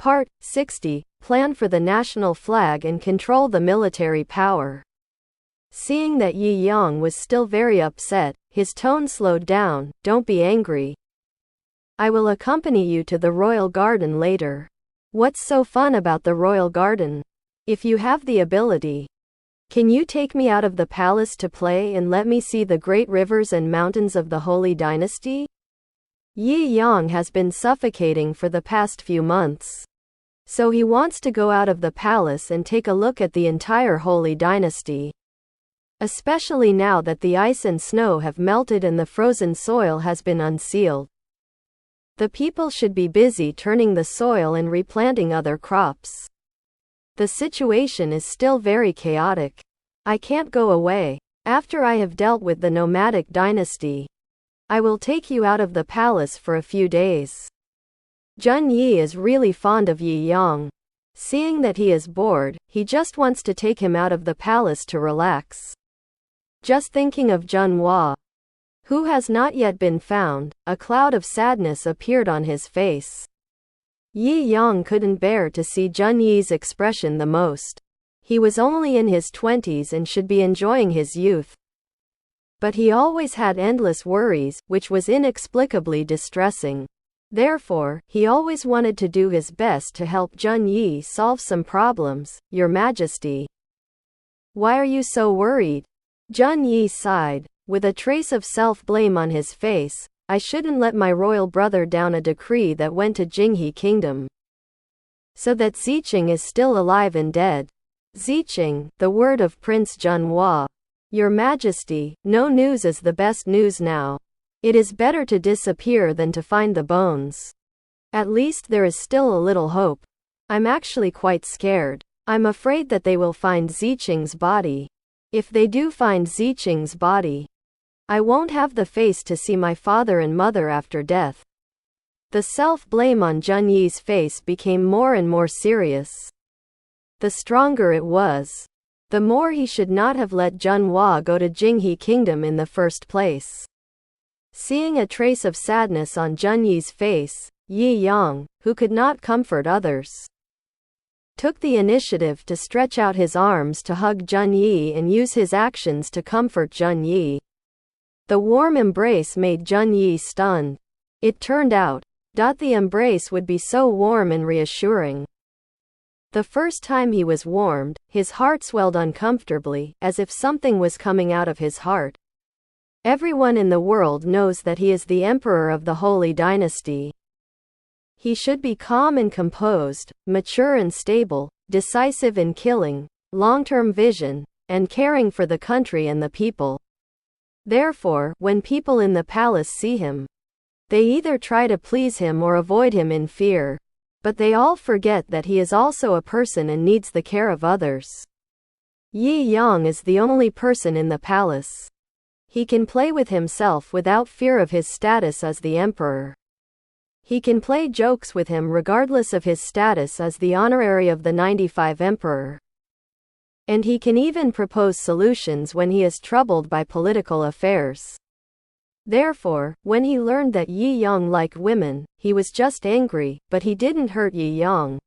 Part 60. Plan for the national flag and control the military power. Seeing that Yi Yang was still very upset, his tone slowed down. Don't be angry. I will accompany you to the royal garden later. What's so fun about the royal garden? If you have the ability, can you take me out of the palace to play and let me see the great rivers and mountains of the Holy Dynasty? Yi Yang has been suffocating for the past few months. So he wants to go out of the palace and take a look at the entire Holy Dynasty. Especially now that the ice and snow have melted and the frozen soil has been unsealed. The people should be busy turning the soil and replanting other crops. The situation is still very chaotic. I can't go away. After I have dealt with the nomadic dynasty, I will take you out of the palace for a few days. Jun Yi is really fond of Yi Yang. Seeing that he is bored, he just wants to take him out of the palace to relax. Just thinking of Jun Hua, who has not yet been found, a cloud of sadness appeared on his face. Yi Yang couldn't bear to see Jun Yi's expression the most. He was only in his 20s and should be enjoying his youth. But he always had endless worries, which was inexplicably distressing. Therefore, he always wanted to do his best to help Jun Yi solve some problems. Your Majesty, why are you so worried? Jun Yi sighed, with a trace of self-blame on his face. I shouldn't let my royal brother down. A decree that went to Jinghe Kingdom, so that Ziqing is still alive and dead. Ziqing, the word of Prince Jun Hua. Your Majesty, no news is the best news now. It is better to disappear than to find the bones. At least there is still a little hope. I'm actually quite scared. I'm afraid that they will find Ziqing's body. If they do find Ziqing's body, I won't have the face to see my father and mother after death. The self-blame on Jun Yi's face became more and more serious. The stronger it was, the more he should not have let Jun Hua go to Jinghe Kingdom in the first place. Seeing a trace of sadness on Jun Yi's face, Yi Yang, who could not comfort others, took the initiative to stretch out his arms to hug Jun Yi and use his actions to comfort Jun Yi. The warm embrace made Jun Yi stunned. It turned out that the embrace would be so warm and reassuring. The first time he was warmed, his heart swelled uncomfortably, as if something was coming out of his heart. Everyone in the world knows that he is the emperor of the Holy Dynasty. He should be calm and composed, mature and stable, decisive in killing, long-term vision, and caring for the country and the people. Therefore, when people in the palace see him, they either try to please him or avoid him in fear. But they all forget that he is also a person and needs the care of others. Yi Yang is the only person in the palace. He can play with himself without fear of his status as the emperor. He can play jokes with him regardless of his status as the honorary of the 95 emperor. And he can even propose solutions when he is troubled by political affairs. Therefore, when he learned that Yi Yang liked women, he was just angry, but he didn't hurt Yi Yang,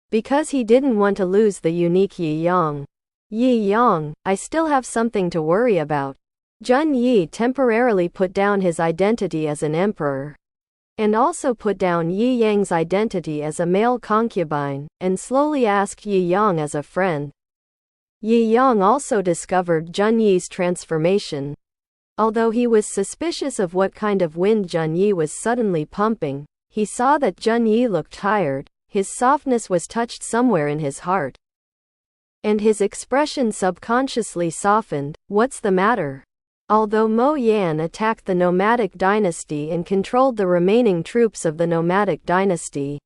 because he didn't want to lose the unique Yi Yang. Yi Yang, I still have something to worry about. Jun Yi temporarily put down his identity as an emperor, and also put down Yi Yang's identity as a male concubine, and slowly asked Yi Yang as a friend. Yi Yang also discovered Jun Yi's transformation. Although he was suspicious of what kind of wind Jun Yi was suddenly pumping, he saw that Jun Yi looked tired. His softness was touched somewhere in his heart, and his expression subconsciously softened. What's the matter? Although Mo Yan attacked the nomadic dynasty and controlled the remaining troops of the nomadic dynasty,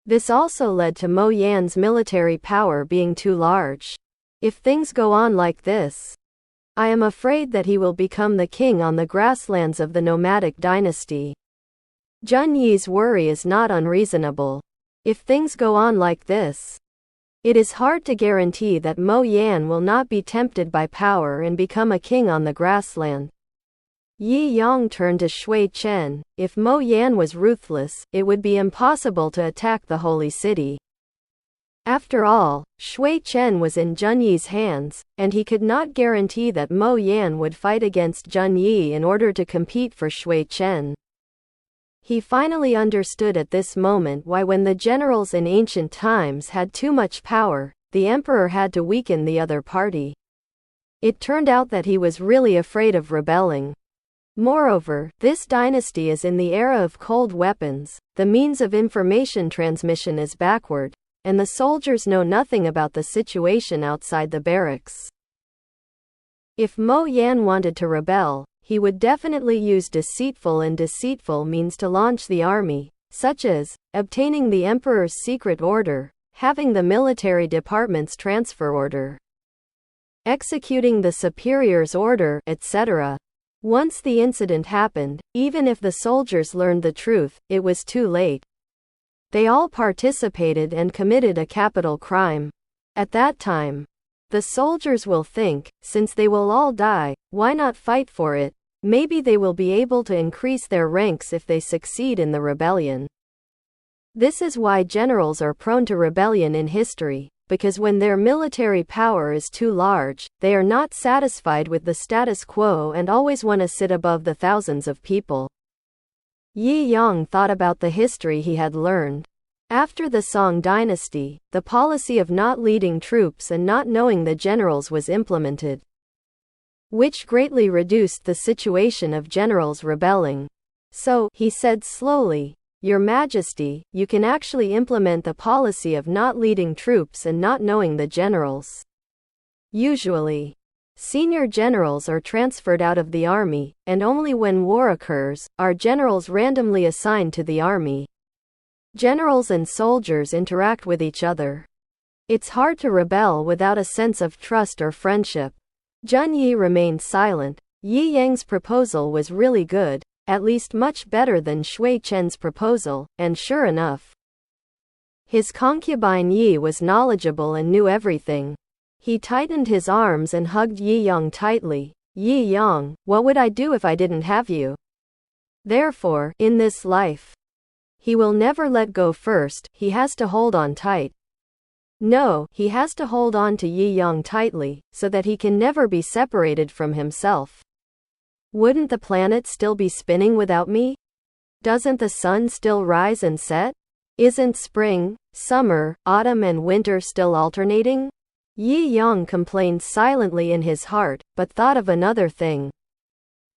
this also led to Mo Yan's military power being too large. If things go on like this, I am afraid that he will become the king on the grasslands of the nomadic dynasty. Jun Yi's worry is not unreasonable. If things go on like this, it is hard to guarantee that Mo Yan will not be tempted by power and become a king on the grassland. Yi Yang turned to Shui Chen. If Mo Yan was ruthless, it would be impossible to attack the holy city. After all, Shui Chen was in Zheng Yi's hands, and he could not guarantee that Mo Yan would fight against Zheng Yi in order to compete for Shui Chen. He finally understood at this moment why when the generals in ancient times had too much power, the emperor had to weaken the other party. It turned out that he was really afraid of rebelling. Moreover, this dynasty is in the era of cold weapons, the means of information transmission is backward, and the soldiers know nothing about the situation outside the barracks. If Mo Yan wanted to rebel, he would definitely use deceitful means to launch the army, such as obtaining the emperor's secret order, having the military department's transfer order, executing the superior's order, etc. Once the incident happened, even if the soldiers learned the truth, it was too late. They all participated and committed a capital crime. At that time, the soldiers will think, since they will all die, why not fight for it? Maybe they will be able to increase their ranks if they succeed in the rebellion. This is why generals are prone to rebellion in history, because when their military power is too large, they are not satisfied with the status quo and always want to sit above the thousands of people. Yi Yang thought about the history he had learned. After the Song dynasty, the policy of not leading troops and not knowing the generals was implemented, which greatly reduced the situation of generals rebelling. So, he said slowly, Your Majesty, you can actually implement the policy of not leading troops and not knowing the generals. Usually, senior generals are transferred out of the army, and only when war occurs, are generals randomly assigned to the army. Generals and soldiers interact with each other. It's hard to rebel without a sense of trust or friendship. Zheng Yi remained silent. Yi Yang's proposal was really good, at least much better than Shui Chen's proposal, and sure enough, his concubine Yi was knowledgeable and knew everything. He tightened his arms and hugged Yi Yang tightly. Yi Yang, what would I do if I didn't have you? Therefore, in this life, he will never let go first, he has to hold on tight. No, he has to hold on to Yi Yang tightly, so that he can never be separated from himself. Wouldn't the planet still be spinning without me? Doesn't the sun still rise and set? Isn't spring, summer, autumn and winter still alternating? Yi Yang complained silently in his heart, but thought of another thing.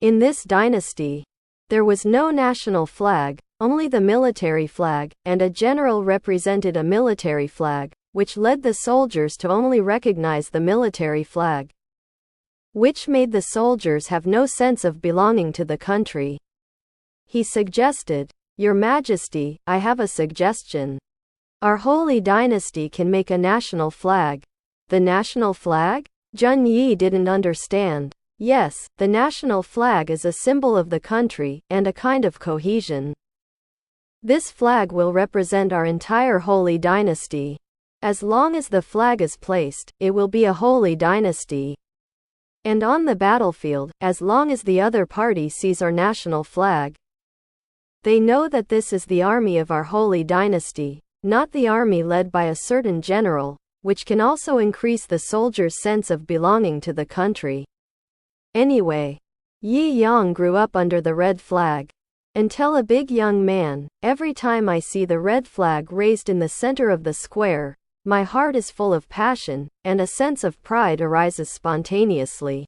In this dynasty, there was no national flag, only the military flag, and a general represented a military flag, which led the soldiers to only recognize the military flag, which made the soldiers have no sense of belonging to the country. He suggested, Your Majesty, I have a suggestion. Our Holy Dynasty can make a national flag. The national flag? Zheng Yi didn't understand. Yes, the national flag is a symbol of the country, and a kind of cohesion. This flag will represent our entire Holy Dynasty. As long as the flag is placed, it will be a Holy Dynasty. And on the battlefield, as long as the other party sees our national flag, they know that this is the army of our Holy Dynasty, not the army led by a certain general, which can also increase the soldiers' sense of belonging to the country. Anyway, Yi Yang grew up under the red flag. Until a big young man, every time I see the red flag raised in the center of the square, my heart is full of passion, and a sense of pride arises spontaneously.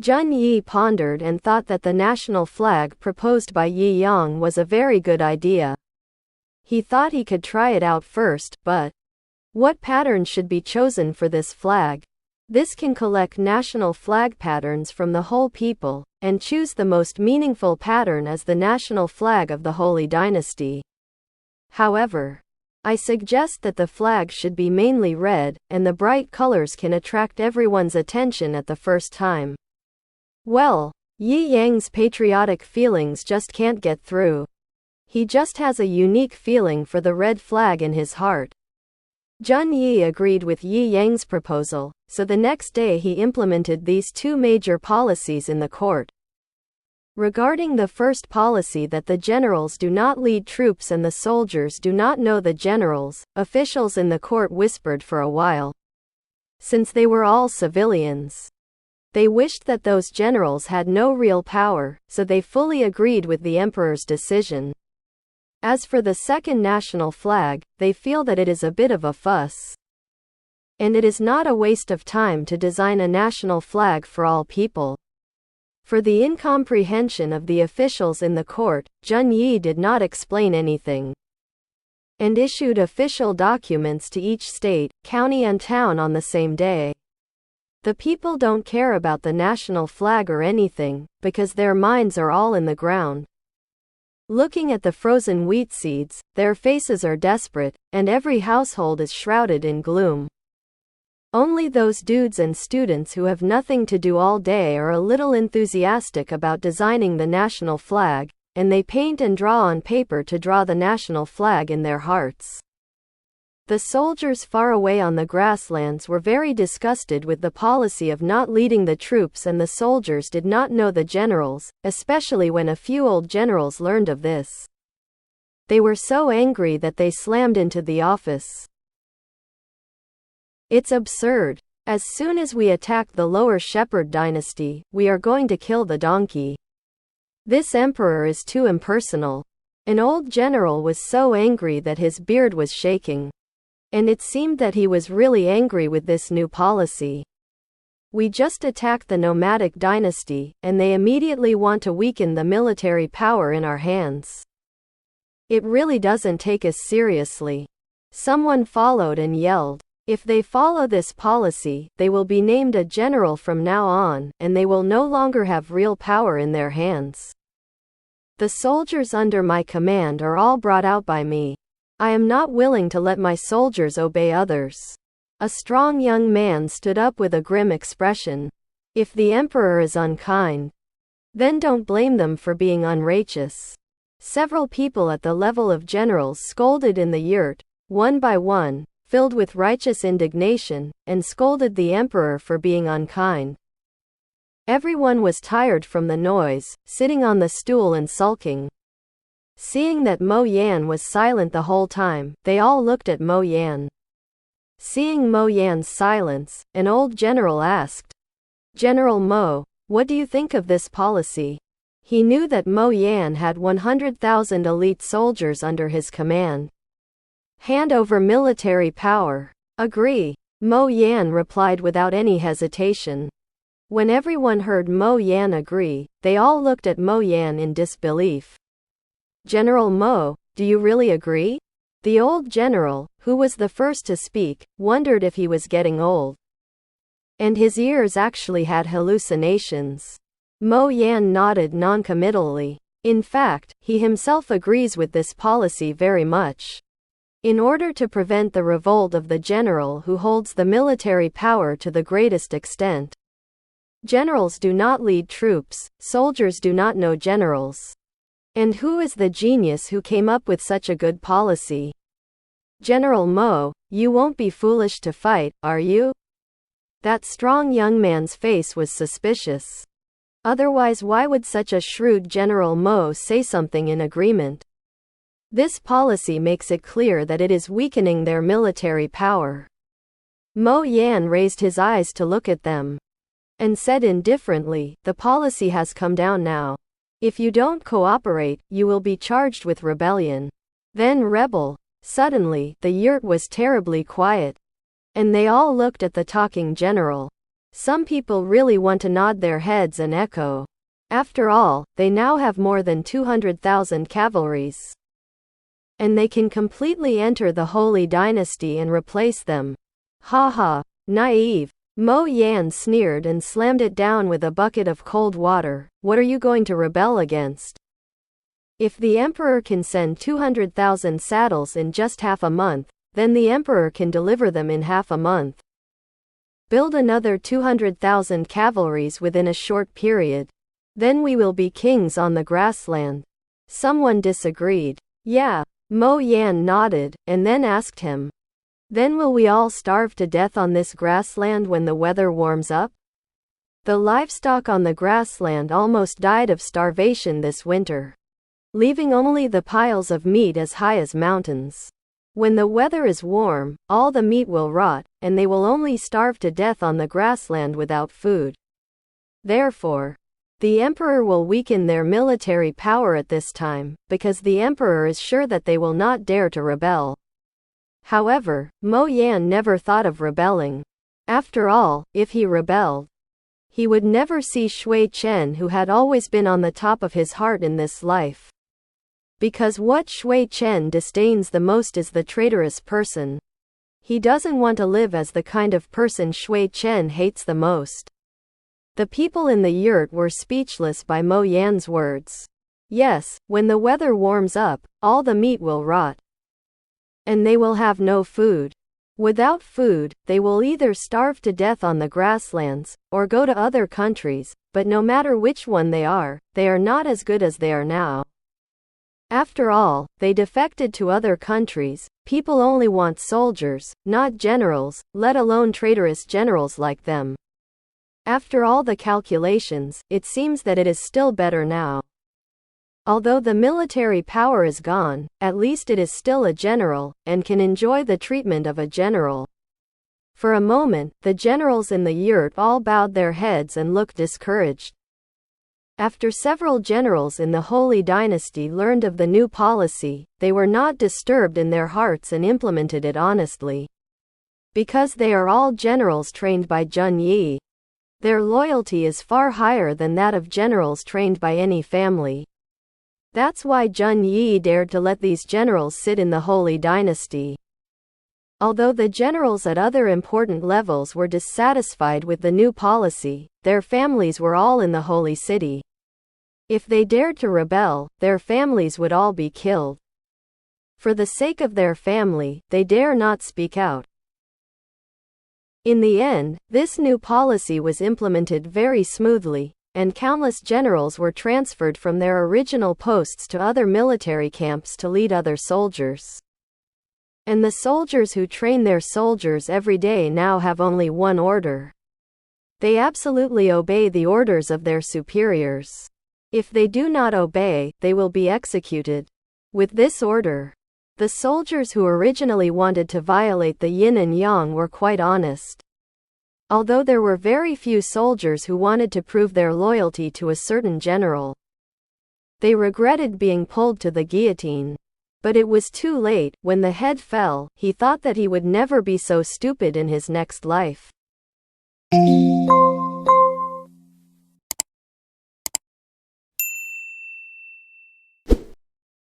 Zheng Yi pondered and thought that the national flag proposed by Yi Yang was a very good idea. He thought he could try it out first, but what pattern should be chosen for this flag? This can collect national flag patterns from the whole people, and choose the most meaningful pattern as the national flag of the Holy Dynasty. However, I suggest that the flag should be mainly red, and the bright colors can attract everyone's attention at the first time. Well, Yi Yang's patriotic feelings just can't get through. He just has a unique feeling for the red flag in his heart. Zheng Yi agreed with Yi Yang's proposal, so the next day he implemented these two major policies in the court. Regarding the first policy that the generals do not lead troops and the soldiers do not know the generals, officials in the court whispered for a while. Since they were all civilians, they wished that those generals had no real power, so they fully agreed with the emperor's decision. As for the second national flag, they feel that it is a bit of a fuss. And it is not a waste of time to design a national flag for all people. For the incomprehension of the officials in the court, Zheng Yi did not explain anything, and issued official documents to each state, county and town on the same day. The people don't care about the national flag or anything, because their minds are all in the ground. Looking at the frozen wheat seeds, their faces are desperate, and every household is shrouded in gloom. Only those dudes and students who have nothing to do all day are a little enthusiastic about designing the national flag, and they paint and draw on paper to draw the national flag in their hearts. The soldiers far away on the grasslands were very disgusted with the policy of not leading the troops, and the soldiers did not know the generals, especially when a few old generals learned of this. They were so angry that they slammed into the office. It's absurd. As soon as we attack the lower shepherd dynasty, we are going to kill the donkey. This emperor is too impersonal. An old general was so angry that his beard was shaking. And it seemed that he was really angry with this new policy. We just attacked the nomadic dynasty, and they immediately want to weaken the military power in our hands. It really doesn't take us seriously. Someone followed and yelled, if they follow this policy, they will be named a general from now on, and they will no longer have real power in their hands. The soldiers under my command are all brought out by me. I am not willing to let my soldiers obey others. A strong young man stood up with a grim expression. If the emperor is unkind, then don't blame them for being unrighteous. Several people at the level of generals scolded in the yurt, one by one, filled with righteous indignation, and scolded the emperor for being unkind. Everyone was tired from the noise, sitting on the stool and sulking. Seeing that Mo Yan was silent the whole time, they all looked at Mo Yan. Seeing Mo Yan's silence, an old general asked, General Mo, what do you think of this policy? He knew that Mo Yan had 100,000 elite soldiers under his command. Hand over military power. Agree. Mo Yan replied without any hesitation. When everyone heard Mo Yan agree, they all looked at Mo Yan in disbelief. General Mo, do you really agree? The old general, who was the first to speak, wondered if he was getting old. And his ears actually had hallucinations. Mo Yan nodded noncommittally. In fact, he himself agrees with this policy very much. In order to prevent the revolt of the general who holds the military power to the greatest extent. Generals do not lead troops, soldiers do not know generals. And who is the genius who came up with such a good policy? General Mo, you won't be foolish to fight, are you? That strong young man's face was suspicious. Otherwise, why would such a shrewd General Mo say something in agreement? This policy makes it clear that it is weakening their military power. Mo Yan raised his eyes to look at them, and said indifferently, the policy has come down now. If you don't cooperate, you will be charged with rebellion. Then rebel. Suddenly, the yurt was terribly quiet. And they all looked at the talking general. Some people really want to nod their heads and echo. After all, they now have more than 200,000 cavalries. And they can completely enter the Holy Dynasty and replace them. Ha ha, naive. Mo Yan sneered and slammed it down with a bucket of cold water. What are you going to rebel against? If the emperor can send 200,000 saddles in just half a month, then the emperor can deliver them in half a month. Build another 200,000 cavalries within a short period. Then we will be kings on the grassland. Someone disagreed. Yeah. Mo Yan nodded, and then asked him. Then will we all starve to death on this grassland when the weather warms up? The livestock on the grassland almost died of starvation this winter, leaving only the piles of meat as high as mountains. When the weather is warm, all the meat will rot, and they will only starve to death on the grassland without food. Therefore, the emperor will weaken their military power at this time, because the emperor is sure that they will not dare to rebel. However, Mo Yan never thought of rebelling. After all, if he rebelled, he would never see Shui Chen, who had always been on the top of his heart in this life. Because what Shui Chen disdains the most is the traitorous person. He doesn't want to live as the kind of person Shui Chen hates the most. The people in the yurt were speechless by Mo Yan's words. Yes, when the weather warms up, all the meat will rot. And they will have no food. Without food, they will either starve to death on the grasslands, or go to other countries, but no matter which one they are not as good as they are now. After all, they defected to other countries. People only want soldiers, not generals, let alone traitorous generals like them. After all the calculations, it seems that it is still better now. Although the military power is gone, at least it is still a general, and can enjoy the treatment of a general. For a moment, the generals in the yurt all bowed their heads and looked discouraged. After several generals in the Holy Dynasty learned of the new policy, they were not disturbed in their hearts and implemented it honestly. Because they are all generals trained by Zheng Yi. Their loyalty is far higher than that of generals trained by any family. That's why Zheng Yi dared to let these generals sit in the Holy Dynasty. Although the generals at other important levels were dissatisfied with the new policy, their families were all in the Holy City. If they dared to rebel, their families would all be killed. For the sake of their family, they dare not speak out. In the end, this new policy was implemented very smoothly, and countless generals were transferred from their original posts to other military camps to lead other soldiers. And the soldiers who train their soldiers every day now have only one order. They absolutely obey the orders of their superiors. If they do not obey, they will be executed. With this order, the soldiers who originally wanted to violate the yin and yang were quite honest. Although there were very few soldiers who wanted to prove their loyalty to a certain general. They regretted being pulled to the guillotine. But it was too late. When the head fell, he thought that he would never be so stupid in his next life.